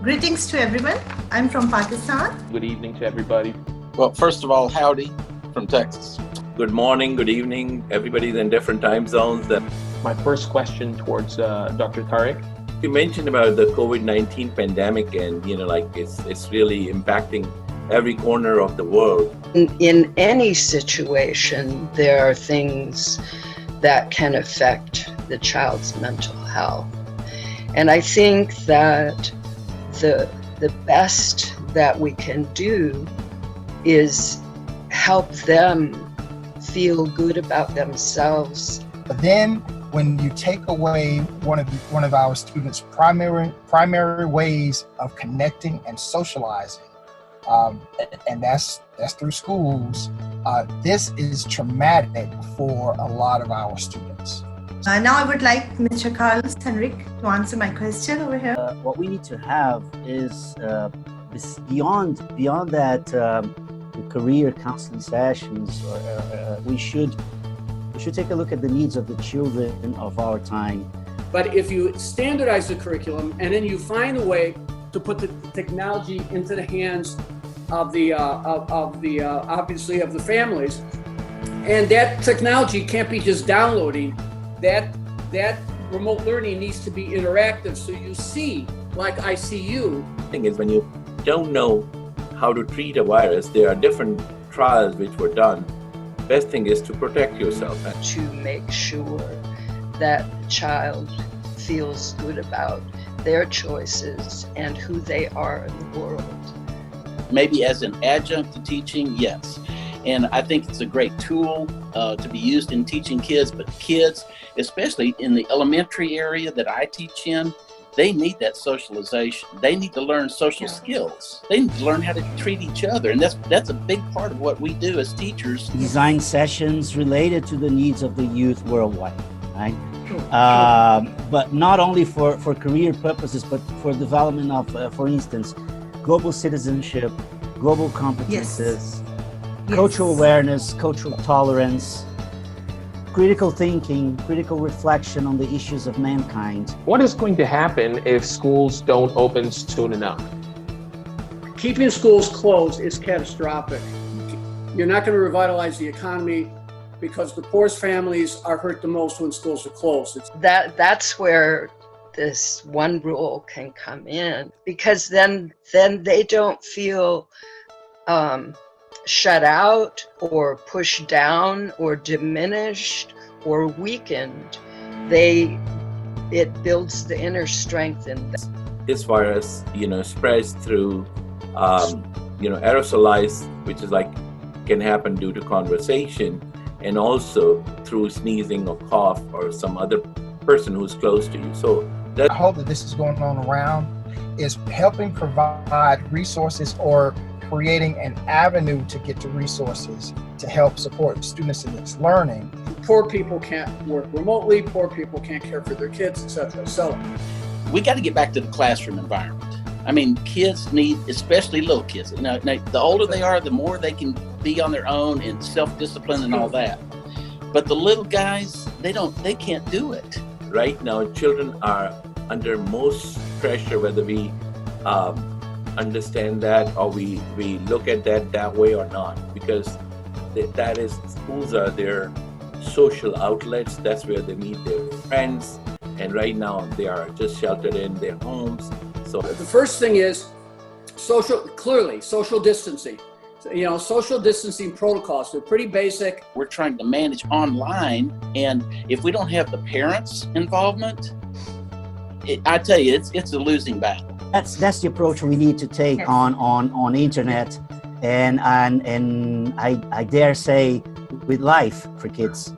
Greetings to everyone. I'm from Pakistan. Good evening to everybody. Well, first of all, howdy from Texas. Good morning, good evening. Everybody's in different time zones. My first question towards Dr. Tariq. You mentioned about the COVID-19 pandemic and, it's really impacting every corner of the world. In any situation, there are things that can affect the child's mental health. And I think that the best that we can do is help them feel good about themselves. But then when you take away one of our students' primary ways of connecting and socializing, and that's through schools, this is traumatic for a lot of our students. Now I would like Mr. Carlos Henrik to answer my question over here. What we need to have is beyond that the career counseling sessions. We should take a look at the needs of the children of our time. But if you standardize the curriculum and then you find a way to put the technology into the hands of the obviously of the families, and that technology can't be just downloading. That remote learning needs to be interactive, so you see, like I see you. The thing is, when you don't know how to treat a virus, there are different trials which were done. Best thing is to protect yourself. To make sure that the child feels good about their choices and who they are in the world. Maybe as an adjunct to teaching, yes. And I think it's a great tool to be used in teaching kids, but kids, especially in the elementary area that I teach in, they need that socialization. They need to learn social skills. They need to learn how to treat each other. And that's a big part of what we do as teachers. Design sessions related to the needs of the youth worldwide, right? But not only for career purposes, but for development of, for instance, global citizenship, global competences, cultural awareness, cultural tolerance, critical thinking, critical reflection on the issues of mankind. What is going to happen if schools don't open soon enough? Keeping schools closed is catastrophic. You're not going to revitalize the economy because the poorest families are hurt the most when schools are closed. That's where this one rule can come in, because then they don't feel shut out or pushed down or diminished or weakened. It builds the inner strength in them. This virus, spreads through, aerosolized, which is can happen due to conversation, and also through sneezing or cough or some other person who's close to you. So I hope that this is going on around is helping provide resources or creating an avenue to get to resources to help support students in this learning. Poor people can't work remotely, poor people can't care for their kids, etc. So we got to get back to the classroom environment. I mean, kids need, especially little kids, now, the older they are, the more they can be on their own and self-discipline and all that. But the little guys, they can't do it. Right now, children are under most pressure, whether we understand that or we look at that way or not, because schools are their social outlets. That's where they meet their friends, and right now they are just sheltered in their homes. So the first thing is social distancing. Social distancing protocols, they're pretty basic. We're trying to manage online, and if we don't have the parents' involvement, I tell you, it's a losing battle. That's the approach we need to take on internet, and I dare say with life for kids.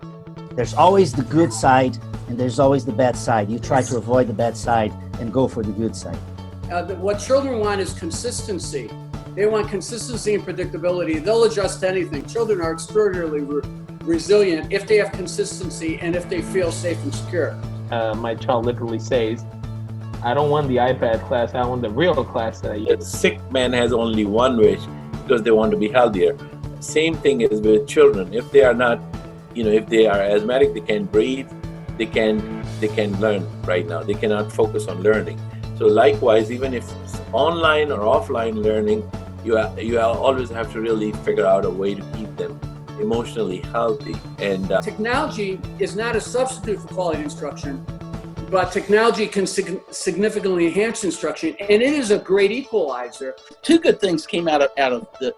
There's always the good side and there's always the bad side. You try to avoid the bad side and go for the good side. What children want is consistency. They want consistency and predictability. They'll adjust to anything. Children are extraordinarily resilient if they have consistency and if they feel safe and secure. My child literally says, I don't want the iPad class, I want the real class that I use. A sick man has only one wish, because they want to be healthier. Same thing is with children. If they are not, if they are asthmatic, they can't breathe, they can learn right now. They cannot focus on learning. So likewise, even if it's online or offline learning, you always have to really figure out a way to keep them emotionally healthy. And technology is not a substitute for quality instruction, but technology can significantly enhance instruction, and it is a great equalizer. Two good things came out of the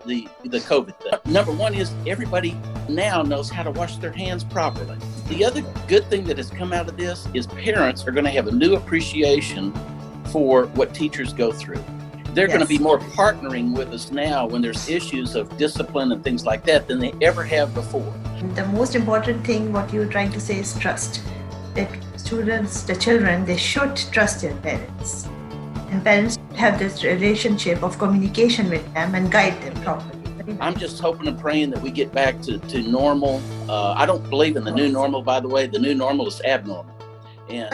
COVID thing. Number one is everybody now knows how to wash their hands properly. The other good thing that has come out of this is parents are going to have a new appreciation for what teachers go through. They're going to be more partnering with us now when there's issues of discipline and things like that than they ever have before. The most important thing, what you're trying to say, is trust. That students, the children, they should trust their parents. And parents have this relationship of communication with them and guide them properly. I'm just hoping and praying that we get back to normal. I don't believe in the new normal, by the way. The new normal is abnormal. And